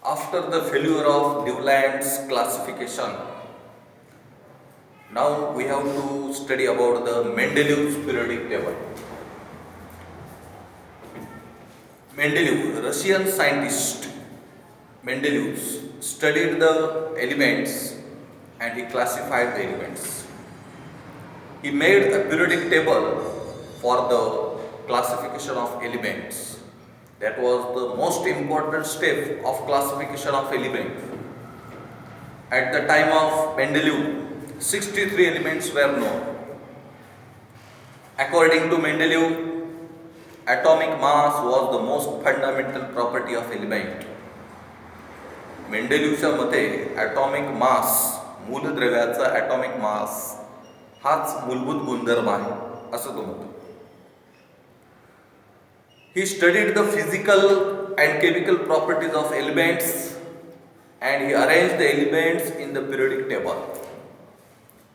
After the failure of Dewland's classification, now we have to study about the Mendeleev's periodic table. Mendeleev, Russian scientist Mendeleev, studied the elements and he classified the elements. He made a periodic table for the classification of elements. That was the most important step of classification of elements. At the time of Mendeleev, 63 elements were known. According to Mendeleev, atomic mass was the most fundamental property of element. मेंडेलिव्हच्या मते atomic mass, मूलद्रव्याचा atomic mass हाच मूलभूत गुणधर्म आहे असं तो म्हणतो. He studied the physical and chemical properties of elements and he arrange the elements in the periodic table.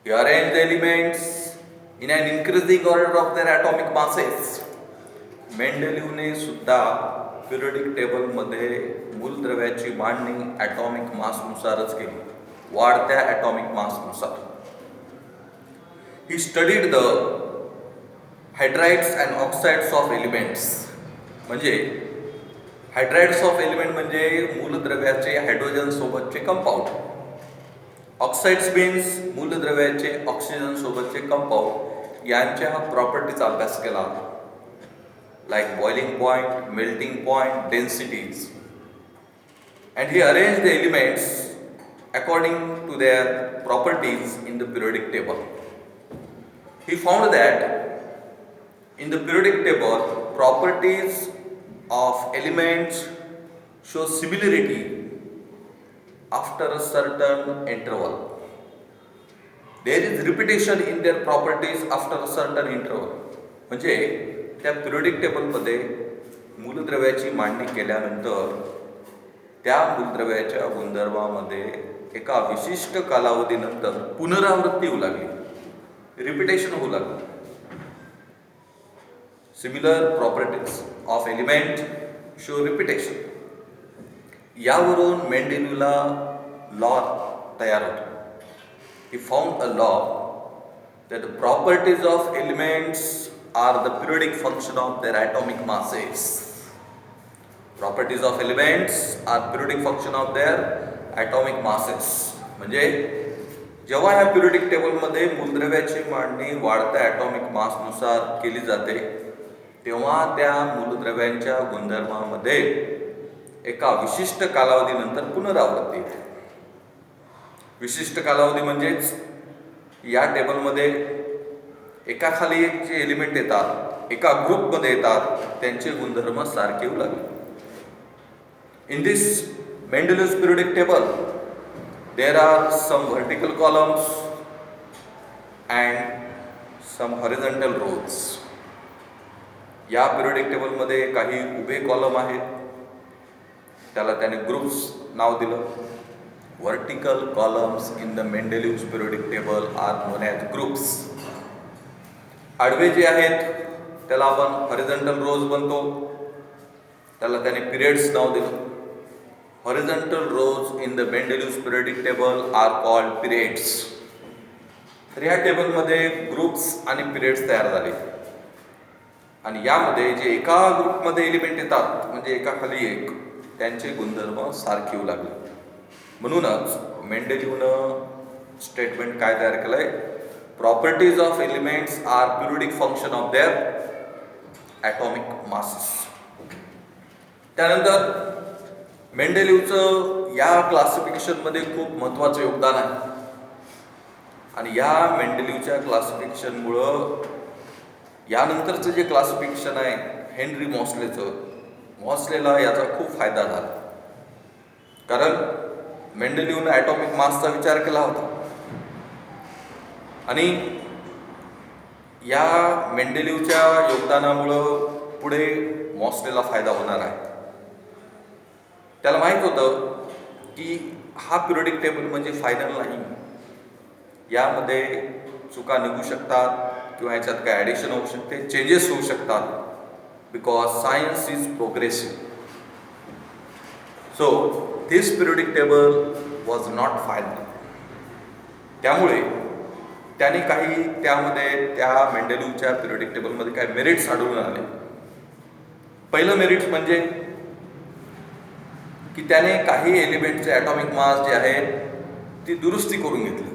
He arrange the elements in an increasing order of their atomic masses. मेंडेलिव्हने सुद्धा periodic टेबलमध्ये मूलद्रव्याची मांडणी atomic मासनुसारच केली, वाढत्या atomic मासनुसार. He studied the hydrides and oxides of elements. म्हणजे हायड्राइड्स ऑफ एलिमेंट म्हणजे मूलद्रव्याचे हायड्रोजन सोबतचे कंपाऊंड. ऑक्साइड्स मीन्स मूलद्रव्याचे ऑक्सिजन सोबतचे कंपाऊंड यांच्या प्रॉपर्टीचा अभ्यास केला, like boiling point, melting point, densities. And he arranged the elements according to their properties in the periodic table. He found that in the periodic table, properties of elements show similarity after a certain interval. There is repetition in their properties after a certain interval. म्हणजे त्या periodic टेबलमध्ये मूलद्रव्याची मांडणी केल्यानंतर त्या मूलद्रव्याच्या गुणधर्मामध्ये एका विशिष्ट कालावधीनंतर पुनरावृत्ती होऊ लागली, रिपिटेशन होऊ लागली. Similar properties of element show repetition. यावरून मेंडेलिव्हला लॉ तयार होतो. He found a law that the properties of elements are the periodic function of their atomic masses. Properties of elements are periodic function of their atomic masses. म्हणजे जेव्हा ह्या periodic टेबलमध्ये मूलद्रव्याची मांडणी वाढत्या ॲटॉमिक मासनुसार केली जाते, तेव्हा त्या मूलद्रव्यांच्या गुणधर्मामध्ये एका विशिष्ट कालावधीनंतर पुनरावृत्ती येते. विशिष्ट कालावधी म्हणजेच या टेबलमध्ये एकाखाली एक जे एलिमेंट येतात, एका ग्रुपमध्ये येतात, त्यांचे गुणधर्म सारखे होऊ लागले. In this Mendeleev's periodic table, there are some vertical columns and some horizontal rows. या पिरियडिक टेबलमध्ये काही उभे कॉलम आहेत, त्याला त्याने ग्रुप्स नाव दिलं. Vertical columns in the Mendeleev's periodic table are known as groups. आडवे जे आहेत त्याला आपण हॉरिझॉन्टल रोज बनतो, त्याला त्याने पिरियड्स नाव दिलं. Horizontal rows in the Mendeleev's periodic table are called periods. तर ह्या टेबलमध्ये ग्रुप्स आणि पिरियड्स तयार झाले आणि यामध्ये जे एका ग्रुपमध्ये एलिमेंट येतात म्हणजे एकाखाली एक, त्यांचे गुणधर्म सारखे होऊ लागले. म्हणूनच मेंडेलिव्हनं स्टेटमेंट काय तयार केलंय? Properties of elements are periodic function of their atomic masses. त्यानंतर मेंडेलिव्हचं या क्लासिफिकेशनमध्ये खूप महत्त्वाचं योगदान आहे आणि या मेंडेलिव्हच्या क्लासिफिकेशनमुळं यानंतरचं जे क्लासिफिकेशन आहे हेनरी मॉसलेचं, मॉसलेला याचा खूप फायदा झाला. कारण मेंडेलिव्हनं ॲटॉमिक मासचा विचार केला होता आणि या मेंडेलिव्हच्या योगदानामुळं पुढे मॉसलेला फायदा होणार आहे. त्याला माहीत होतं की हा पिरियडिक टेबल म्हणजे फायनल नाही, यामध्ये चुका निघू शकतात किंवा याच्यात काय ॲडिशन होऊ शकते, चेंजेस होऊ शकतात, because science is progressive. So this periodic table was not final. त्यामुळे त्याने काही त्यामध्ये त्या मेंडेलिव्हच्या पिरियडिक टेबलमध्ये काही मेरिट्स आढळून आले. पहिलं मेरिट म्हणजे की त्याने काही एलिमेंटचे ॲटॉमिक मास जे आहे ती दुरुस्ती करून घेतली.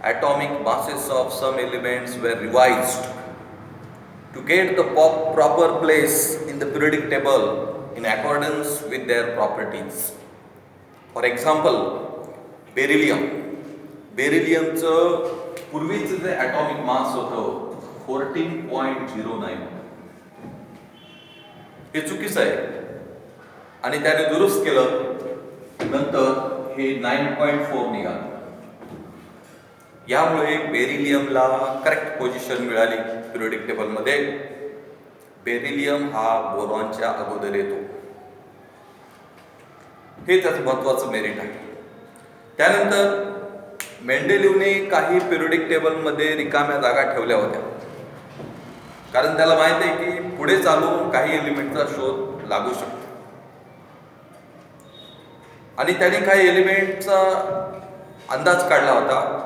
Atomic masses of some elements were revised to get the proper place in the periodic table in accordance with their properties. For example, beryllium. बेरिलियमचं पूर्वीचं जे ॲटॉमिक मास होतं 14.09 हे चुकीचं आहे आणि त्याने दुरुस्त केलं, नंतर हे 9.4 निघालं. यामुळे बेरिलियमला करेक्ट पोझिशन मिळाली पिरियडिक टेबलमध्ये. बेरिलियम हा बोरॉनच्या अगोदर येतो, हे त्याचं महत्त्वाचं मेरिट आहे. त्यानंतर मेंडेलिव्हने काही पिरियडिक टेबलमध्ये रिकाम्या जागा ठेवल्या होत्या, कारण त्याला माहित आहे की पुढे चालून काही एलिमेंटचा शोध लागू शकतो. आणि त्याने काही एलिमेंटचा अंदाज काढला होता.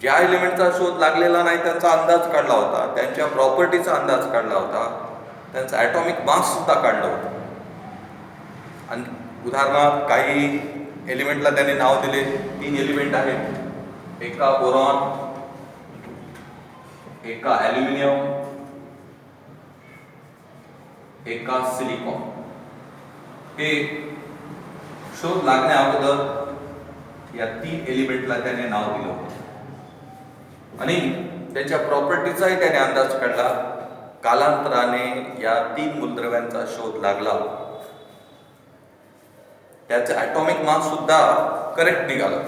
ज्या एलिमेंटचा शोध लागलेला नाही त्यांचा अंदाज काढला होता, त्यांच्या प्रॉपर्टीचा अंदाज काढला होता, त्यांचा ॲटॉमिक मास सुद्धा काढला होता. आणि उदाहरणार्थ काही एलिमेंटला त्याने नाव दिले. 3 एलिमेंट आहेत, एका बोरॉन, एका ॲल्युमिनियम, एका सिलिकॉन. हे शोध लागण्या अगोदर या 3 एलिमेंटला त्याने नाव दिलं होतं आणि त्याच्या प्रॉपर्टीचाही त्याने अंदाज काढला. कालांतराने या 3 मूलद्रव्यांचा शोध लागला. त्याचं ॲटॉमिक मास सुद्धा करेक्ट निघालं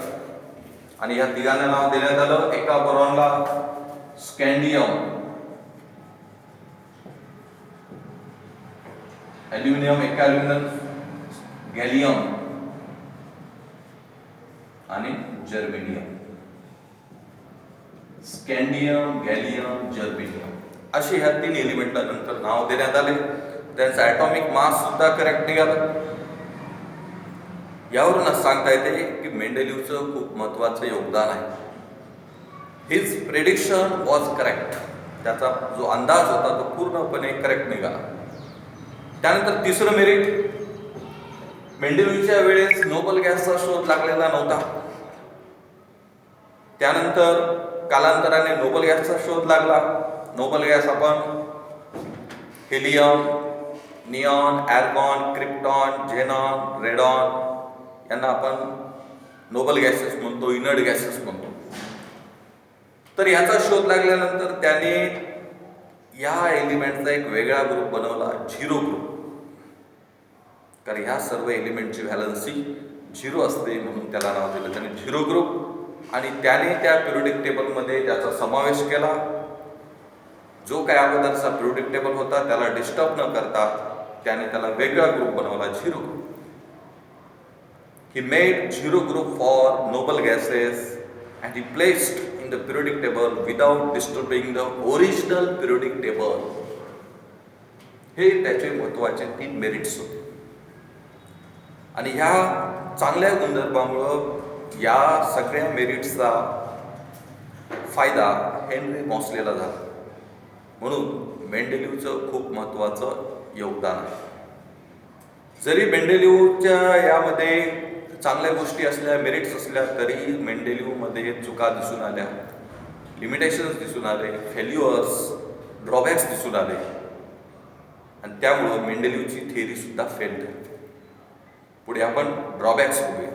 आणि या तिघांना नाव देण्यात आलं. एका बोरॉनला स्कँडियम, ॲल्युमिनियम, एका ॲल्युमिनियम गॅलियम आणि जर्मेनियम. स्कँडियम, गॅलियम, जर्मेनियम असे ह्या 3 एलिमेंटला नंतर नाव देण्यात आले. त्यांचा ॲटॉमिक मास सुद्धा करेक्ट निघालं. यावरूनच सांगता येते की मेंडेलिव्हचं खूप महत्त्वाचं योगदान आहे. His prediction was correct. त्याचा जो अंदाज होता तो पूर्णपणे करेक्ट निघाला. त्यानंतर तिसरं मेरिट, मेंडेलिव्हच्या वेळेस नोबल गॅसचा शोध लागलेला नव्हता. त्यानंतर कालांतराने नोबल गॅसचा शोध लागला. नोबल गॅस आपण helium, neon, argon, krypton, xenon, radon यांना आपण नोबल गॅसेस म्हणतो, इनर्ट गॅसेस म्हणतो. तर याचा शोध लागल्यानंतर त्याने या एलिमेंटचा एक वेगळा ग्रुप बनवला, झिरो ग्रुप. कारण ह्या सर्व एलिमेंटची व्हॅलन्सी 0 असते म्हणून त्याला नाव दिलं त्याने झिरो ग्रुप. आणि त्याने त्या पिरियडिक टेबलमध्ये त्याचा समावेश केला. जो काय अगोदरचा पिरियडिक टेबल होता त्याला डिस्टर्ब न करता त्याने त्याला वेगळा ग्रुप बनवला, zero group. He made zero group for noble gases and he placed in the periodic table without disturbing the original periodic table. हे त्याचे महत्त्वाचे 3 मेरिट्स होते. आणि ह्या चांगल्या गुणधर्मामुळं या सगळ्या मेरिट्सचा फायदा हेनरी मॉसलेला झाला. म्हणून मेंडेलिव्हचं खूप महत्त्वाचं योगदान आहे. जरी मेंडेलिव्हच्या यामध्ये चांगल्या गोष्टी असल्या, मेरिट्स असल्या, तरी मेंडेलिव्हमध्ये चुका दिसून आल्या, लिमिटेशन्स दिसून आले, फेल्युअर्स, ड्रॉबॅक्स दिसून आले आणि त्यामुळं मेंडेलिव्हची थिअरी सुद्धा फेल झाली. पुढे आपण ड्रॉबॅक्स बघूया.